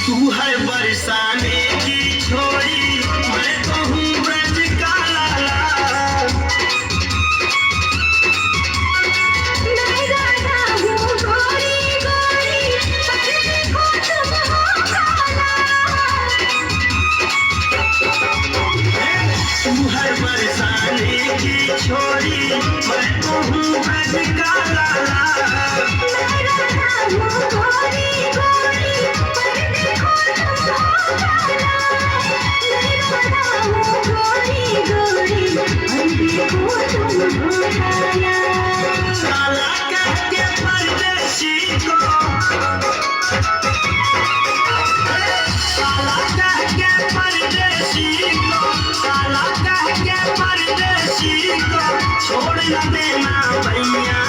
तू है बरसाने की छोरी, मैं तो हूँ ब्रज का लाला। मैं राधा हूँ गोरी गोरी, पर देखो तुम हो काला। तू है बरसाने की छोरी, मैं तो हूँ ब्रज का लाला। मैं राधा हूँ गोरी गोरी, पर देखो तुम हो काला। मैं राधा हूँ गोरी गोरी, पर देखो तुम हो काला। काला कह के परदेसी को, काला कह के परदेसी को, काला कह के परदेसी को छोड़ न देना भैया।